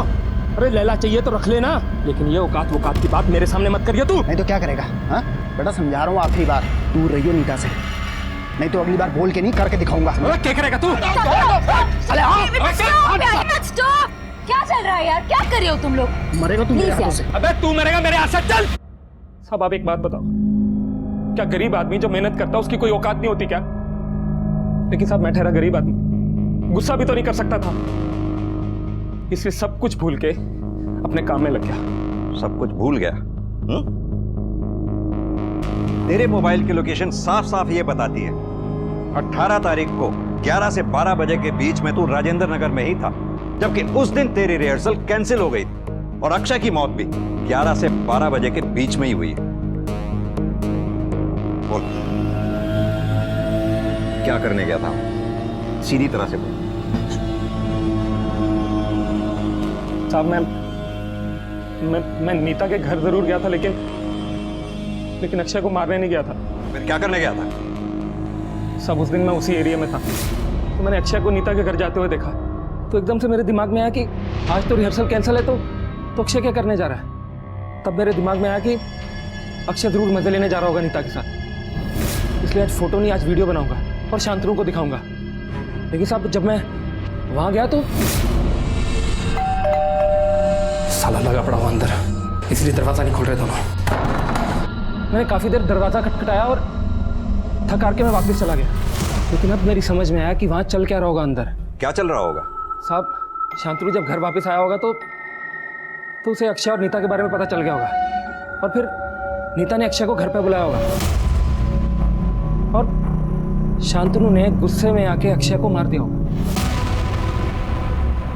अरे लैला चाहिए तो रख लेना, लेकिन ये औकात की बात मेरे सामने मत करियो तू। नहीं तो क्या करेगा? हाँ बेटा समझा रहा हूँ, आखिरी बार दूर रहियो नीता से, नहीं तो अगली बार बोल के नहीं करके दिखाऊंगा। क्या करेगा तू? स्टॉप! क्या चल रहा है यार? क्या कर रहे हो तुम लोग? मरेगा तू मेरे हाथों से। अबे तू मरेगा मेरे हाथ से, चल। साहब आप एक बात बताओ, क्या गरीब आदमी जो मेहनत करता है उसकी कोई औकात नहीं होती क्या? लेकिन साहब मैं ठहरा गरीब आदमी, गुस्सा भी तो नहीं कर सकता था, इसलिए सब कुछ भूल के अपने काम में लग गया। सब कुछ भूल गया? तेरे मोबाइल की लोकेशन साफ साफ ये बताती है 18 तारीख को 11 से 12 बजे के बीच में तू राजेंद्र नगर में ही था, जबकि उस दिन तेरी रिहर्सल कैंसिल हो गई थी और अक्षय की मौत भी 11 से 12 बजे के बीच में ही हुई है। बोल क्या करने गया था? सीधी तरह से बोल। साहब मैं नीता के घर जरूर गया था, लेकिन अक्षय को मारने नहीं गया था। फिर क्या करने गया था? सब उस दिन मैं उसी एरिया में था, तो मैंने अक्षय को नीता के घर जाते हुए देखा, तो एकदम से मेरे दिमाग में आया कि आज तो रिहर्सल कैंसिल है, तो अक्षय क्या करने जा रहा है? तब मेरे दिमाग में आया कि अक्षय जरूर मजे लेने जा रहा होगा नीता के साथ, इसलिए आज फोटो नहीं, आज वीडियो बनाऊंगा और शांतनु को दिखाऊंगा। लेकिन साहब जब मैं वहां गया तो साला लगा पड़ा हुआ अंदर, इसलिए दरवाजा नहीं खोल रहे दोनों। मैंने काफी देर दरवाजा खटखटाया और थक हार के मैं वापस चला गया, लेकिन अब मेरी समझ में आया कि वहां चल क्या रहा होगा अंदर। क्या चल रहा होगा? साहब शांतनु जब घर वापस आया होगा तो उसे अक्षय और नीता के बारे में पता चल गया होगा, और फिर नीता ने अक्षय को घर पे बुलाया होगा और शांतनु ने गुस्से में आके अक्षय को मार दिया होगा।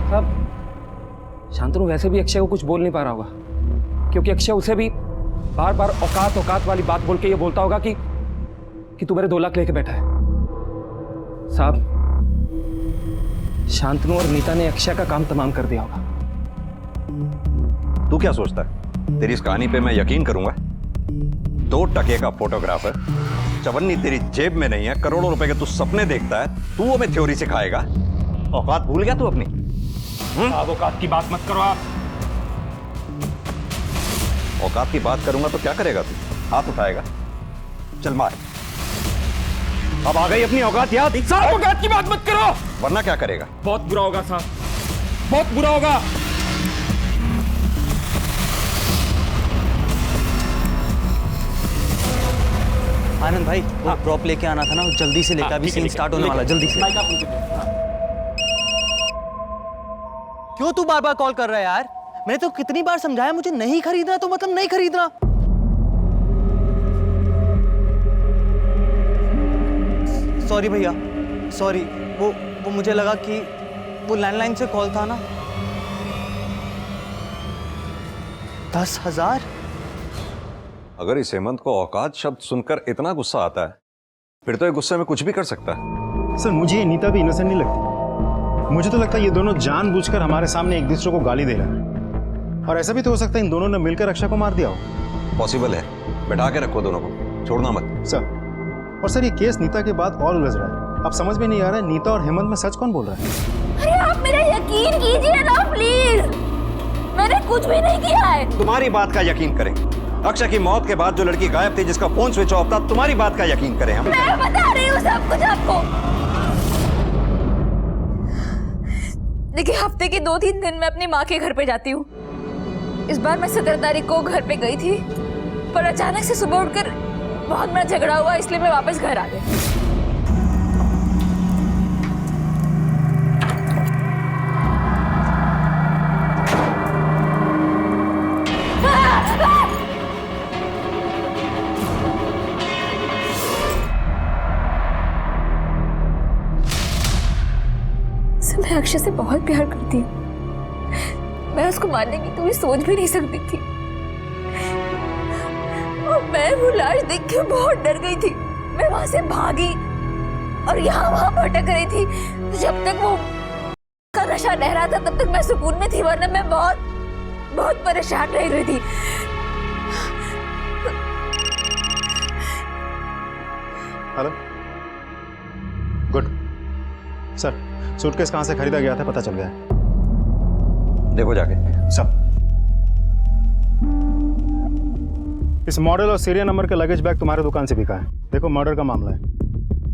साहब शांतनु वैसे भी अक्षय को कुछ बोल नहीं पा रहा होगा, क्योंकि अक्षय उसे भी बार बार औकात वाली बात बोल के ये बोलता होगा कि तू मेरे 2 लाख लेके बैठा है। साहब शांतनु और नीता ने अक्षय का काम तमाम कर दिया होगा। तू क्या सोचता है तेरी इस कहानी पे मैं यकीन करूंगा? 2 टके का फोटोग्राफर, चवन्नी तेरी जेब में नहीं है, करोड़ों रुपए के तू सपने देखता है, तू वो में थ्योरी सिखाएगा? औकात भूल गया तू अपनी? आप औकात की बात मत करो। आप औकात की बात करूंगा तो क्या करेगा तू? हाथ उठाएगा? चल मार। अब आ गई अपनी औकात याद? साहब औकात की बात मत करो, वरना क्या करेगा? बहुत बुरा होगा साहब, बहुत बुरा होगा। आनंद भाई वो ड्रॉप लेके आना था ना, जल्दी से लेकर, अभी सीन स्टार्ट होने वाला, जल्दी से। क्यों तू बार बार कॉल कर रहा है यार? मैंने तो कितनी बार समझाया मुझे नहीं खरीदना तो मतलब नहीं खरीदना। सॉरी भैया, सॉरी, वो मुझे लगा कि वो लैंडलाइन से कॉल था ना। 10,000? अगर इस हेमंत को औकात शब्द सुनकर इतना गुस्सा आता है, फिर तो ये गुस्से में कुछ भी कर सकता है। सर मुझे ये नीता भी इनोसेंट नहीं लगती। मुझे तो लगता है ये दोनों जानबूझकर हमारे सामने एक दूसरे को गाली दे रहे हैं, और ऐसा भी तो हो सकता है इन दोनों ने मिलकर अक्षय को मार दिया हो। पॉसिबल है, बैठा के रखो दोनों को, छोड़ना मत। सर और सर ये केस नीता के बाद और उलझ रहा है, अब समझ में नहीं आ रहा है नीता और हेमंत में सच कौन बोल रहा है। अरे आप मेरा यकीन कीजिए ना प्लीज, मैंने कुछ भी नहीं किया है। तुम्हारी बात का यकीन करें? अक्षय की मौत के बाद जो लड़की गायब थी, जिसका फोन स्विच ऑफ था, तुम्हारी बात का यकीन करें हम? मैं बता रही हूँ सब कुछ आपको, देखिए हफ्ते के 2-3 दिन मैं अपनी माँ के घर पे जाती हूँ। इस बार मैं 17 तारीख को घर पे गई थी, पर अचानक से सुबह उठकर बहुत बड़ा झगड़ा हुआ, इसलिए मैं वापस घर आ गई। मैं अक्षय से बहुत प्यार करती हूँ। मैं उसको मारने की कभी सोच भी नहीं सकती थी और मैं वो लाश देख के बहुत डर गई थी। मैं वहां से भागी और यहाँ वहां भटक रही थी। जब तक वो का नशा लह रहा था तब तक मैं सुकून में थी, वरना मैं बहुत बहुत परेशान रह रही थी। हेलो, गुड सर, सूटकेस कहाँ से खरीदा गया था पता चल गया है। देखो जाके सब इस मॉडल और सीरियल नंबर के लगेज बैग तुम्हारे दुकान से बिका है। देखो मर्डर का मामला है,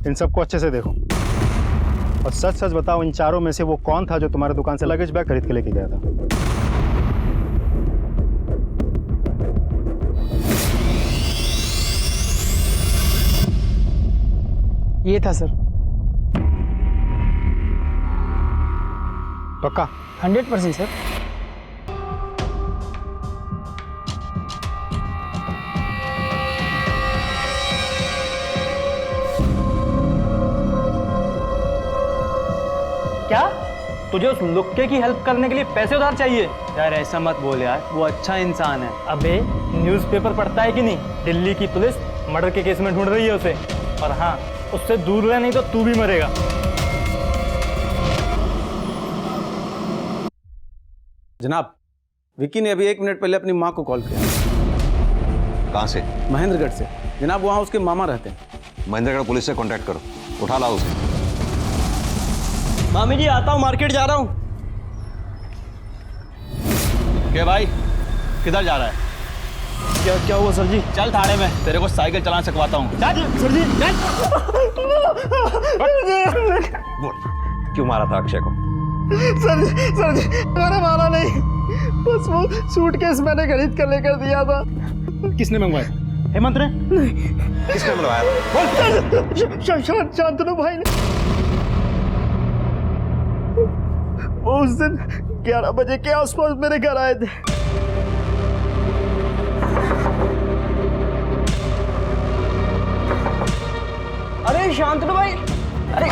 इन सबको अच्छे से देखो और सच सच बताओ इन चारों में से वो कौन था जो तुम्हारे दुकान से लगेज बैग खरीद के लेके गया था। ये था सर। पक्का? 100% सर। क्या तुझे उस लुक्के की हेल्प करने के लिए पैसे उधार चाहिए? यार ऐसा मत बोल यार, वो अच्छा इंसान है। अबे न्यूज़पेपर पढ़ता है कि नहीं? दिल्ली की पुलिस मर्डर के केस में ढूंढ रही है उसे। और हाँ, उससे दूर रह नहीं तो तू भी मरेगा। जनाब, विक्की ने अभी 1 मिनट पहले अपनी माँ को कॉल किया। कहाँ से? महेंद्रगढ़ से। जनाब वहाँ उसके मामा रहते हैं। महेंद्रगढ़ पुलिस से कांटेक्ट करो, उठा लाओ उसे। मामी जी आता हूँ, मार्केट जा रहा हूँ। क्या भाई, किधर जा रहा है? क्या हुआ सर जी? चल थाने में, तेरे को साइकिल चलाना सिखवाता हूँ। सर जी बोल, क्यों मारा था अक्षय को? सर जी मैंने मारा नहीं, बस वो सूटकेस मैंने खरीद कर लेकर दिया था। किसने मंगवाया? हेमंत ने? किसने मंगवाया? शांतनु भाई ने। वो उस दिन 11 बजे के आसपास मेरे घर आए थे। अरे शांतनु भाई, अरे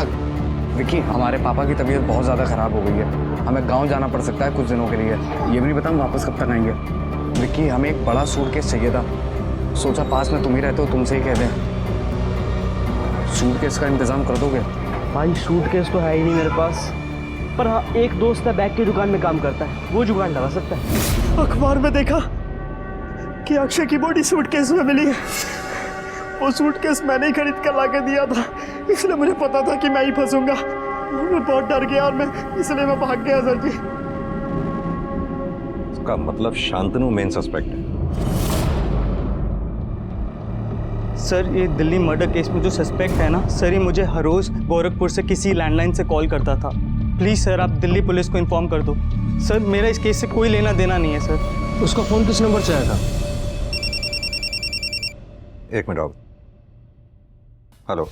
विक्की, हमारे पापा की तबीयत बहुत ज़्यादा ख़राब हो गई है। हमें गांव जाना पड़ सकता है कुछ दिनों के लिए। ये भी नहीं पता हम वापस कब तक आएंगे। विक्की, हमें एक बड़ा सूटकेस चाहिए था। सोचा पास में तुम ही रहते हो, तुमसे ही कह दें। सूटकेस का इंतज़ाम कर दोगे? भाई सूटकेस तो है ही नहीं मेरे पास, पर हाँ एक दोस्त है बैग की दुकान में काम करता है, वो जुगाड़ लगा सकता है। अखबार में देखा कि अक्षय की बॉडी सूटकेस में मिली है। वो सूटकेस मैंने ही खरीद कर ला के दिया था, इसलिए मुझे पता था कि मैं ही फंसूंगा। मैं बहुत डर गया और इसलिए मैं भाग गया सर जी। इसका मतलब शांतनु मेन सस्पेक्ट है। सर ये दिल्ली मर्डर केस में जो सस्पेक्ट है ना सर, ये मुझे हर रोज गोरखपुर से किसी लैंडलाइन से कॉल करता था। प्लीज़ सर आप दिल्ली पुलिस को इन्फॉर्म कर दो। सर मेरा इस केस से कोई लेना देना नहीं है सर। उसका फ़ोन किस नंबर से आया था? 1 मिनट आओ। हेलो,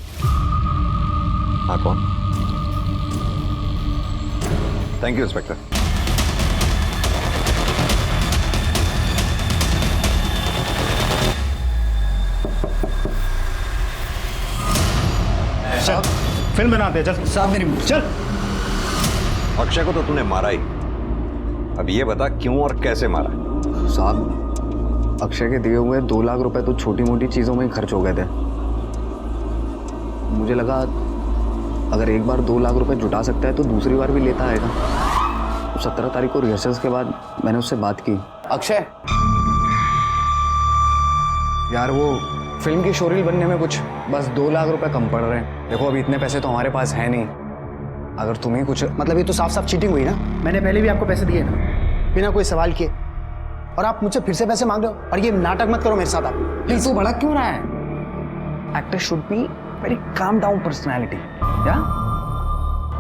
हाँ कौन? Thank you inspector. चल फिल्म बनाते हैं, चल साहब मेरी चल। अक्षय को तो तूने मारा ही, अब ये बता क्यों और कैसे मारा? साहब, अक्षय के दिए हुए 2 लाख रुपए तो छोटी मोटी चीज़ों में ही खर्च हो गए थे। मुझे लगा अगर एक बार 2 लाख रुपए जुटा सकता है तो दूसरी बार भी लेता आएगा। 17 तारीख को रिहर्सल्स के बाद मैंने उससे बात की। अक्षय यार, वो फिल्म की शोरील बनने में कुछ बस 2 लाख रुपए कम पड़ रहे हैं। देखो अभी इतने पैसे तो हमारे पास है नहीं, अगर तुम्हें कुछ मतलब ये तो साफ साफ चीटिंग हुई ना। मैंने पहले भी आपको पैसे दिए ना, बिना कोई सवाल किए, और आप मुझसे फिर से पैसे मांग रहे हो। और ये नाटक मत करो मेरे साथ आप प्लीज। तू भड़क क्यों रहा है? Actor should be very calm down personality. या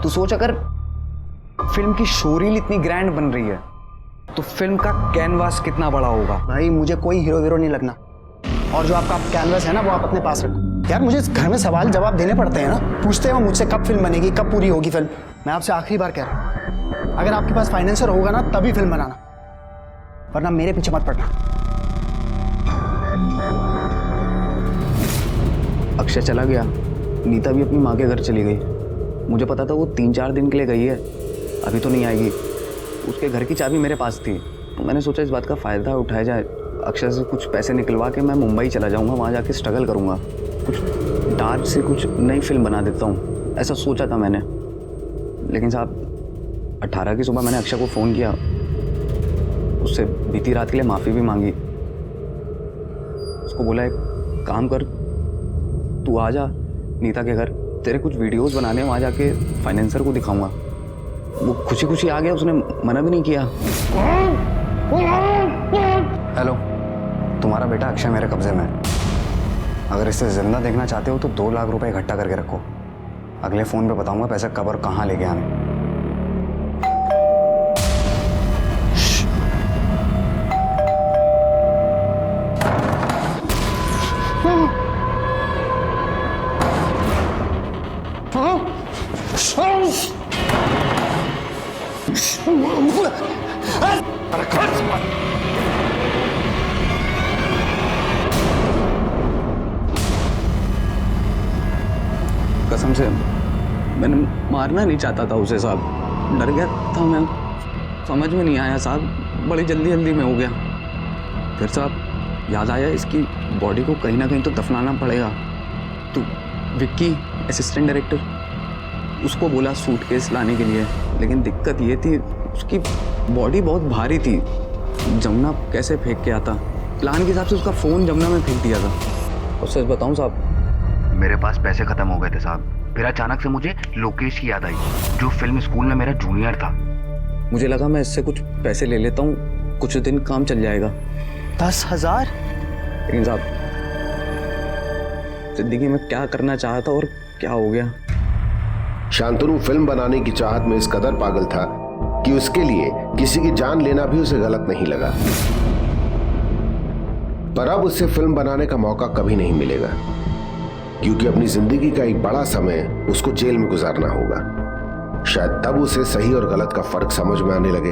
तू सोच, अगर फिल्म की शोरील इतनी ग्रैंड बन रही है तो फिल्म का कैनवास कितना बड़ा होगा। भाई मुझे कोई हीरो वीरो नहीं लगना, और जो आपका कैनवास है ना वो आप अपने पास रखो। यार मुझे इस घर में सवाल जवाब देने पड़ते हैं ना, पूछते हैं वो मुझसे कब फिल्म बनेगी, कब पूरी होगी फिल्म। मैं आपसे आखिरी बार कह रहा हूँ, अगर आपके पास फाइनेंसर होगा ना तभी फिल्म बनाना, वरना मेरे पीछे मत पड़ना। अक्षय चला गया, नीता भी अपनी माँ के घर चली गई। मुझे पता था वो 3-4 दिन के लिए गई है, अभी तो नहीं आएगी। उसके घर की चाबी मेरे पास थी, तो मैंने सोचा इस बात का फ़ायदा उठाया जाए। अक्षय से कुछ पैसे निकलवा के मैं मुंबई चला जाऊँगा, वहाँ जाके स्ट्रगल करूँगा, कुछ डार्क से कुछ नई फिल्म बना देता हूँ, ऐसा सोचा था मैंने। लेकिन साहब 18 की सुबह मैंने अक्षय को फ़ोन किया, उससे बीती रात के लिए माफ़ी भी मांगी। उसको बोला एक काम कर, तू आ जा नीता के घर, तेरे कुछ वीडियोस बनाने, वहाँ जाके फाइनेंसर को दिखाऊंगा। वो खुशी खुशी आ गया, उसने मना भी नहीं किया। हेलो, तुम्हारा बेटा अक्षय मेरे कब्जे में है। अगर इसे जिंदा देखना चाहते हो तो 2 लाख रुपए इकट्ठा करके रखो। अगले फ़ोन पे बताऊंगा पैसे कब और कहाँ लेके आने। कसम से मैंने मारना नहीं चाहता था उसे साहब, डर गया था मैं, समझ में नहीं आया साहब, बड़ी जल्दी में हो गया। फिर साहब याद आया इसकी बॉडी को कहीं ना कहीं तो दफनाना पड़ेगा। तो विक्की असिस्टेंट डायरेक्टर, उसको बोला सूटकेस लाने के लिए, लेकिन दिक्कत ये थी उसकी बॉडी बहुत भारी थी। जमुना कैसे फेंक के आता, प्लान के हिसाब से उसका फ़ोन जमुना में फेंक दिया था। और सच बताऊं साहब, मेरे पास पैसे ख़त्म हो गए थे साहब। फिर अचानक से मुझे लोकेश की याद आई, जो फिल्म स्कूल में मेरा जूनियर था। मुझे लगा मैं इससे कुछ पैसे ले लेता हूँ, कुछ दिन काम चल जाएगा। 10,000? लेकिन साहब जिंदगी में क्या करना चाहता और क्या हो गया। शांतनु फिल्म बनाने की चाहत में इस कदर पागल था कि उसके लिए किसी की जान लेना भी उसे गलत नहीं लगा। पर अब उसे फिल्म बनाने का मौका कभी नहीं मिलेगा, क्योंकि अपनी जिंदगी का एक बड़ा समय उसको जेल में गुजारना होगा। शायद तब उसे सही और गलत का फर्क समझ में आने लगे।